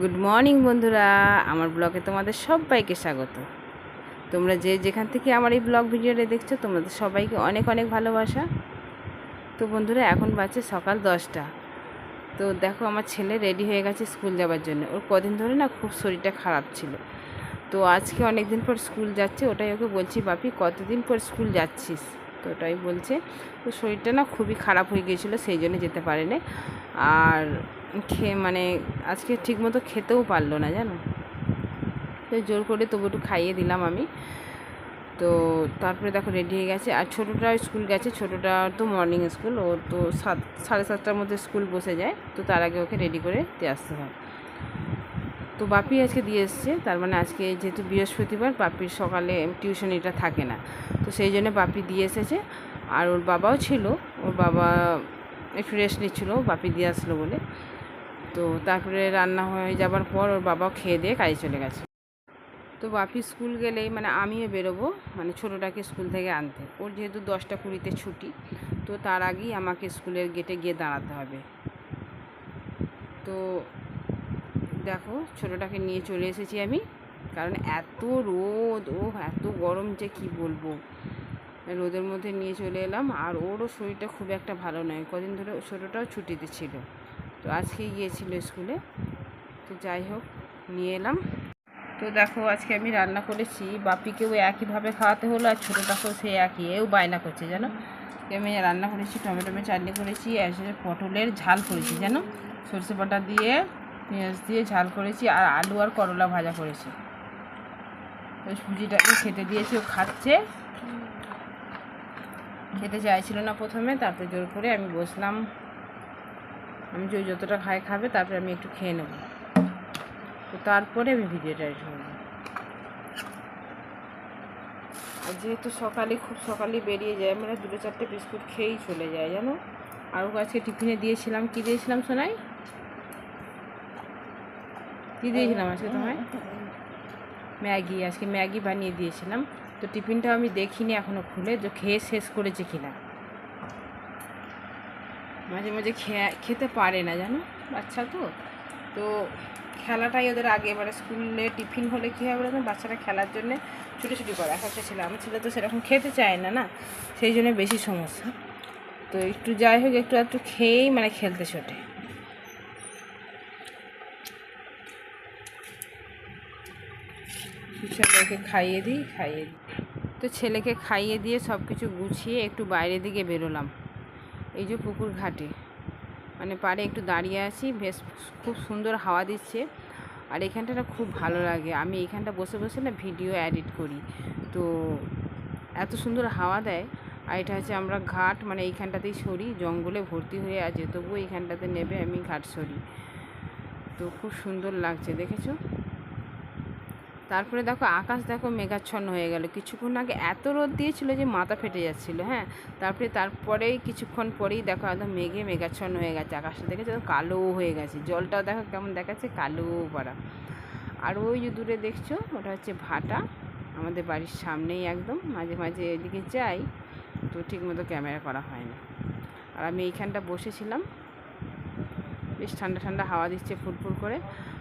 Good morning বন্ধুরা, আমার ব্লগে তোমাদের সবাইকে স্বাগত। তোমরা যে যেখান থেকে আমার এই ব্লগ ভিডিওটা দেখছো তোমাদের সবাইকে অনেক অনেক ভালোবাসা। তো বন্ধুরা, এখন বাজে সকাল 10টা। তো দেখো, আমার ছেলে রেডি হয়ে গেছে স্কুল যাওয়ার জন্য। ওর কদিন ধরে না খুব শরীরটা খারাপ ছিল। তো আজকে অনেক দিন পর স্কুল যাচ্ছে, ওটাই ওকে বলছি, বাপি কতদিন পর স্কুল যাচ্ছিস? তো ওটাই বলছে। তো শরীরটা না খুবই খারাপ হয়ে গিয়েছিলো, সেই জন্য যেতে পারেনি। আর মানে আজকে ঠিকমতো খেতেও পারলো না, জানো। তো জোর করে তবু একটু খাইয়ে দিলাম আমি। তো তারপরে দেখো রেডি হয়ে গেছে। আর ছোটোটা স্কুল গেছে, ছোটোটা তো মর্নিং স্কুল, ও তো 7:30টার মধ্যে স্কুল বসে যায়। তো তার আগে ওকে রেডি করে দিয়ে আসতে হয়। তো বাপি আজকে দিয়ে এসছে, তার মানে আজকে যেহেতু বৃহস্পতিবার, বাপির সকালে টিউশনিটা থাকে না, তো সেই জন্য বাপি দিয়ে এসেছে। আর ওর বাবাও ছিল, ওর বাবা একটু রেস্ট নিচ্ছিলো বাপি দিয়ে আসলো বলে। তো তারপরে রান্না হয়ে যাবার পর ওর বাবাও খেয়ে দিয়ে কাজে চলে গেছে। তো বাপি স্কুল গেলেই মানে আমিও বেরোবো, মানে ছোটোটাকে স্কুল থেকে আনতে। ওর যেহেতু 10টা 20-তে ছুটি, তো তার আগেই আমাকে স্কুলের গেটে গিয়ে দাঁড়াতে হবে। তো দেখো, ছোটোটাকে নিয়ে চলে এসেছি আমি, কারণ এত রোদ, এত গরম যে কি বলবো। রোদের মধ্যে নিয়ে চলে এলাম। আর ওরও শরীরটা খুব একটা ভালো নয়, কদিন ধরে ছোটোটাও ছুটিতে ছিল। তো আজকেই গিয়েছিল স্কুলে। তো যাই হোক, নিয়ে এলাম। তো দেখো, আজকে আমি রান্না করেছি, বাপিকেও একইভাবে খাওয়াতে হলো, আর ছোটোটাকেও সে একই, এও বায়না করছে জানো। আমি রান্না করেছি, টমেটো চাটনি করেছি, আর পটলের ঝাল করেছি জানো, সরষে বাটা দিয়ে পেঁয়াজ দিয়ে ঝাল করেছি, আর আলু আর করলা ভাজা করেছি। ওই সুজিটাকে খেতে দিয়েছি, ও খাচ্ছে। খেতে চাইছিল না প্রথমে, তারপরে জোর করে আমি বসলাম। আমি যতটা খাবে, তারপরে আমি একটু খেয়ে নেব। তো তারপরে আমি ভিডিওটা করবো। আর যেহেতু খুব সকালে বেরিয়ে যায়, আমরা 2-4টে বিস্কুট খেয়েই চলে যায় জানো। আর আজকে টিফিনে দিয়েছিলাম, কি দিয়েছিলাম শোনাই? কী দিয়েছিলাম আজকে তোমায়? ম্যাগি। আজকে ম্যাগি বানিয়ে দিয়েছিলাম। তো টিফিনটাও আমি দেখিনি এখনও খুলে, যে খেয়ে শেষ করেছে কিনা। মাঝে মাঝে খেতে পারে না জানো, বাচ্চা তো। তো খেলাটাই ওদের আগে, এবারে স্কুলে টিফিন হলে কী হবে বলতো, বাচ্চারা খেলার জন্যে ছুটোছুটি করে। একটা ছেলে, আমার ছেলে তো সেরকম খেতে চায় না, না, সেই জন্য বেশি সমস্যা। তো একটু যাই হোক, একটু খেয়েই মানে খেলতে ছোটে। ছেলেকে খাইয়ে দিই। তো ছেলেকে খাইয়ে দিয়ে সব কিছু গুছিয়ে একটু বাইরের দিকে বেরোলাম। এই যে পুকুর ঘাটে, মানে পাড়ে একটু দাঁড়িয়ে আছি, বেশ খুব সুন্দর হাওয়া দিচ্ছে। আর এখানটা খুব ভালো লাগে, আমি এখানটা বসে বসে না ভিডিও এডিট করি। তো এত সুন্দর হাওয়া দেয়। আর এটা হচ্ছে আমরা ঘাট, মানে এইখানটাতেই সরি, জঙ্গলে ভর্তি হয়ে আছে, তবুও এইখানটাতে নেবে আমি ঘাট সরি। তো খুব সুন্দর লাগছে, দেখেছো। তারপরে দেখো আকাশ, দেখো মেঘাচ্ছন্ন হয়ে গেল। কিছুক্ষণ আগে এত রোদ দিয়েছিল যে মাথা ফেটে যাচ্ছিল, হ্যাঁ। তারপরেই কিছুক্ষণ পরেই দেখো একদম মেঘাচ্ছন্ন হয়ে গেছে আকাশটা, দেখেছো কালো হয়ে গেছে। জলটাও দেখো কেমন দেখাচ্ছে, কালো পাড়া। আর ওই যে দূরে দেখছো, ওটা হচ্ছে ভাটা, আমাদের বাড়ির সামনেই একদম। মাঝে মাঝে এদিকে যাই, তো ঠিকমতো ক্যামেরা করা হয় না। আর আমি এইখানটা বসেছিলাম, বেশ ঠান্ডা ঠান্ডা হাওয়া দিচ্ছে ফুরফুর করে।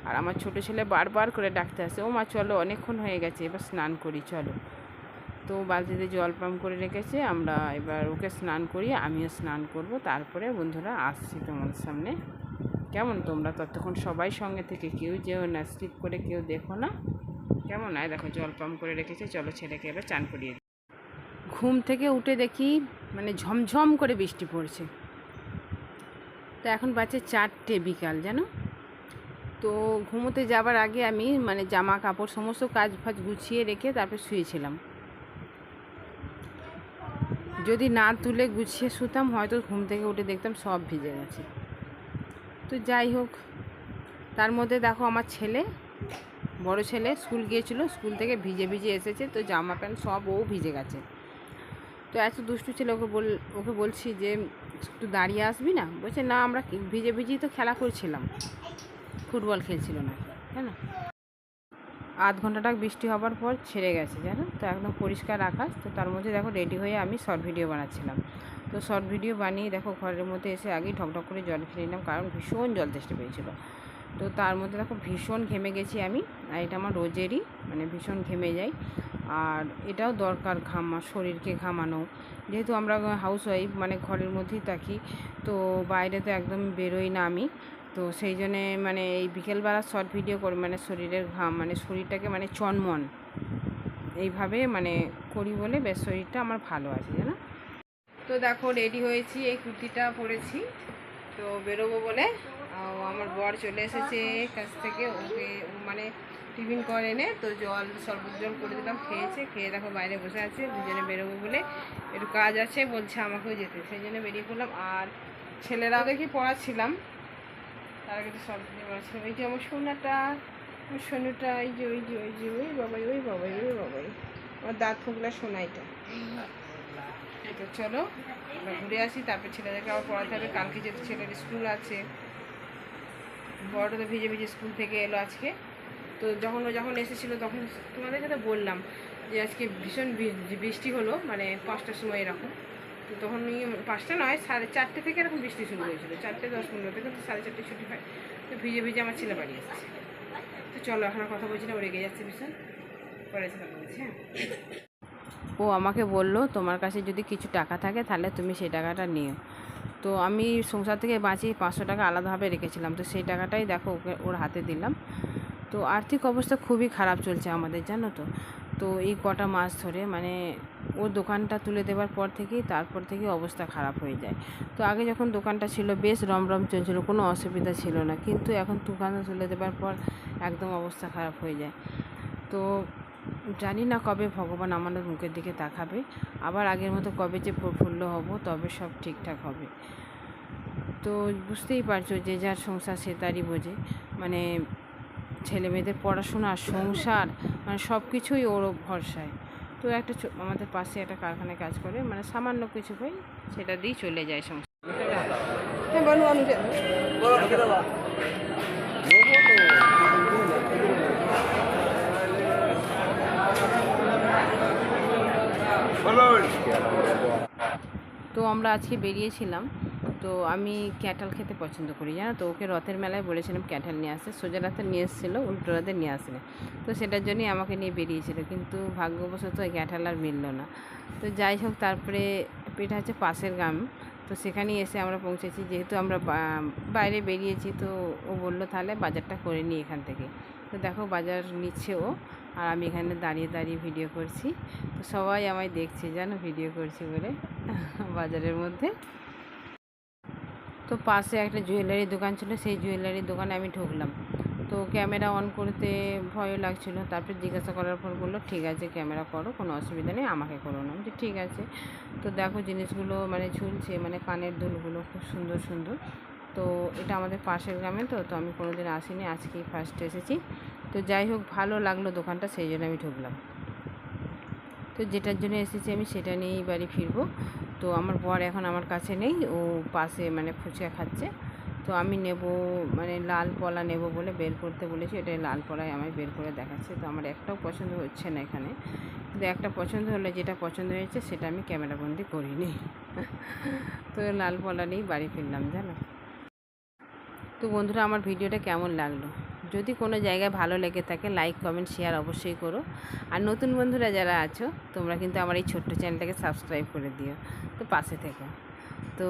আর আমার ছোটো ছেলে বারবার করে ডাকতে আসে, ও মা চলো, অনেকক্ষণ হয়ে গেছে, এবার স্নান করি চলো। তো বালতিতে জল পাম্প করে রেখেছে, আমরা এবার ওকে স্নান করি, আমিও স্নান করব। তারপরে বন্ধুরা আসছি তোমাদের সামনে। কেমন তোমরা ততক্ষণ সবাই সঙ্গে থেকে কেউ যেও না, স্কিপ করে কেউ দেখো না, কেমন? আর দেখো জল পাম্প করে রেখেছে, চলো ছেলেকে এবার চান করিয়ে দিই। ঘুম থেকে উঠে দেখি মানে ঝমঝম করে বৃষ্টি পড়ছে। তো এখন বাজে 4টে বিকাল জানো। তো ঘুমোতে যাবার আগে আমি মানে জামা কাপড় সমস্ত কাজ ফাজ গুছিয়ে রেখে তারপর শুয়েছিলাম। যদি না তুলে গুছিয়ে শুতাম, হয়তো ঘুম থেকে উঠে দেখতাম সব ভিজে গেছে। তো যাই হোক, তার মধ্যে দেখো আমার ছেলে, বড় ছেলে স্কুল গিয়েছিল, স্কুল থেকে ভিজে ভিজে এসেছে, তো জামা প্যান্ট সব ও ভিজে গেছে। তো এত দুষ্টু ছেলে, ওকে বলছি যে একটু দাঁড়িয়ে আসবি না, বলছে না, আমরা ভিজে ভিজেই তো খেলা করছিলাম, ফুটবল খেলছিল না, তাই না। আধ ঘন্টাটা বৃষ্টি হবার পর ছেড়ে গেছে জানো, তো একদম পরিষ্কার আকাশ। তো তার মধ্যে দেখো রেডি হয়ে আমি শর্ট ভিডিও বানাচ্ছিলাম। তো শর্ট ভিডিও বানিয়ে দেখো ঘরের মধ্যে এসে আগেই ঢকঢক করে জল খেয়ে নিলাম, কারণ ভীষণ জল তেষ্টা পেয়েছিলো। তো তার মধ্যে দেখো ভীষণ ঘেমে গেছি আমি, আর এটা আমার রোজেরই, মানে ভীষণ ঘেমে যাই। আর এটাও দরকার ঘামা, শরীরকে ঘামানো, যেহেতু আমরা হাউসওয়াইফ, মানে ঘরের মধ্যেই থাকি, তো বাইরে তো একদম বেরোই না আমি। তো সেই জন্যে মানে এই বিকেলবেলা শর্ট ভিডিও করি, মানে শরীরের ঘাম, মানে শরীরটাকে মানে চনমন এইভাবে মানে করি বলে বেশ শরীরটা আমার ভালো আছে, জানো। তো দেখো রেডি হয়েছি, এই কুর্তিটা পরেছি, তো বেরোবো বলে। আমার বর চলে এসেছে কাছ থেকে, ওকে মানে টিফিন করে এনে তো শরবত জল করে দিলাম, খেয়েছে, খেয়ে দেখো বাইরে বসে আছে, দুজনে বেরোবো বলে। একটু কাজ আছে বলছে আমাকেও যেতে, সেই জন্য বেরিয়ে পড়লাম। আর ছেলেরাও দেখি পড়াচ্ছিলাম, তার আগে তো শরবত দিয়ে পড়াচ্ছিলাম। এই যে আমার সোনাটা, আমার সোনাটা, এই যে ওই যে ওই যে ওই বাবাই, ওই বাবাই, ওই বাবাই, আমার দাঁত ফোকলা সোনাইটা। তো চলো আমরা ঘুরে আসি, তারপর ছেলেদেরকে আবার পড়াতে হবে, কালকে যেহেতু ছেলের স্কুল আছে। বড়টা তো ভিজে ভিজে স্কুল থেকে এলো আজকে। তো যখন এসেছিলো তখন তোমাদের সাথে বললাম যে আজকে ভীষণ বৃষ্টি হলো, মানে 5টার সময় এরকম। তো তখন 5টা নয়, 4:30 থেকে এরকম বৃষ্টি শুরু হয়েছিল, 4:10-15 থেকে, তো 4:30 ছুটি হয়। তো ভিজে ভিজে আমার ছেলে বাড়ি এসেছে। তো চলো এখন আর কথা বলছি না, ও রেগে যাচ্ছে ভীষণ, পরে কথা বলছি। হ্যাঁ, ও আমাকে বলল তোমার কাছে যদি কিছু টাকা থাকে তাহলে তুমি সেই টাকাটা নিও। তো আমি সংসার থেকে বাঁচি 500 টাকা আলাদাভাবে রেখেছিলাম, তো সেই টাকাটাই দেখো ওকে ওর হাতে দিলাম। তো আর্থিক অবস্থা খুবই খারাপ চলছে আমাদের, জানো তো। তো এই কটা মাস ধরে মানে ওর দোকানটা তুলে দেওয়ার পর থেকেই, তারপর থেকে অবস্থা খারাপ হয়ে যায়। তো আগে যখন দোকানটা ছিল বেশ রমরম চলছিল, কোনো অসুবিধা ছিল না, কিন্তু এখন দোকানটা তুলে দেওয়ার পর একদম অবস্থা খারাপ হয়ে যায়। তো জানি না কবে ভগবান আমাদের মুখের দিকে তাকাবে, আবার আগের মতো কবে যে প্রফুল্ল হব, তবে সব ঠিকঠাক হবে। তো বুঝতেই পারছো, যে যার সংসার সে তারই বোঝে, মানে ছেলে মেয়েদের পড়াশোনা, সংসার, মানে সব কিছুই ওর ভরসায়। তো একটা আমাদের পাশে একটা কারখানায় কাজ করে, মানে সামান্য কিছু হয়, সেটা দিয়েই চলে যায় সংসার। হ্যাঁ বলুন, তো আমরা আজকে বেরিয়েছিলাম। তো আমি ক্যাটাল খেতে পছন্দ করি, জানো তো। ওকে রথের মেলায় বলেছিলাম ক্যাটাল নিয়ে আসতে, সোজা রাতে নিয়ে এসেছিলো, উল্টো রাতে নিয়ে আসলে। তো সেটার জন্যই আমাকে নিয়ে বেরিয়েছিল, কিন্তু ভাগ্যবশত ওই ক্যাটাল আর মিলল না। তো যাই হোক, তারপরে এটা হচ্ছে পাশের গ্রাম, তো সেখানেই এসে আমরা পৌঁছেছি। যেহেতু আমরা বাইরে বেরিয়েছি, তো ও বললো তাহলে বাজারটা করে নিই এখান থেকে। তো দেখো বাজার নিচ্ছে ও, আর আমি এখানে দাঁড়িয়ে দাঁড়িয়ে ভিডিও করছি। তো সবাই আমায় দেখছে, জানো, ভিডিও করছি বলে বাজারের মধ্যে। তো পাশে একটা জুয়েলারি দোকান ছিল, সেই জুয়েলারি দোকানে আমি ঢুকলাম। তো ক্যামেরা অন করতে ভয় লাগছিল, তারপর জিজ্ঞাসা করার পর বললো ঠিক আছে ক্যামেরা করো, কোনো অসুবিধা নেই, আমাকে করো না। যে ঠিক আছে। তো দেখো জিনিসগুলো মানে ঝুলছে, মানে কানের দুলগুলো খুব সুন্দর সুন্দর। তো এটা আমাদের পাশের গ্রামে, তো তো আমি কোনো দিন আসিনি, আজকেই ফার্স্ট এসেছি। তো যাই হোক, ভালো লাগলো দোকানটা, সেই জন্য আমি ঢুকলাম। তো যেটার জন্য এসেছি আমি সেটা নিয়েই বাড়ি ফিরবো। তো আমার বর এখন আমার কাছে নেই, ও পাশে মানে ফুচকা খাচ্ছে। তো আমি নেব, মানে লাল পলা নেব বলে বের করতে বলেছি, এটাই লাল পলায় আমায় বের করে দেখাচ্ছে। তো আমার একটাও পছন্দ হচ্ছে না এখানে, কিন্তু একটা পছন্দ হলে, যেটা পছন্দ হয়েছে সেটা আমি ক্যামেরাবন্দি করিনি। তো লাল পলা নিয়েই বাড়ি ফিরলাম, জানো। তো বন্ধুরা, আমার ভিডিওটা কেমন লাগলো? যদি কোনো জায়গায় ভালো লেগে থাকে লাইক কমেন্ট শেয়ার অবশ্যই করো। আর নতুন বন্ধুরা যারা আছো, তোমরা কিন্তু আমার এই ছোট্ট চ্যানেলটাকে সাবস্ক্রাইব করে দিও, তো পাশে থেকো। তো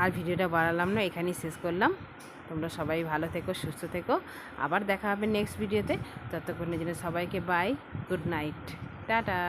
আর ভিডিওটা বাড়ালাম না, এখানেই শেষ করলাম। তোমরা সবাই ভালো থেকো, সুস্থ থেকো, আবার দেখা হবে নেক্সট ভিডিওতে। ততক্ষণের জন্য সবাইকে বাই, গুড নাইট, টাটা।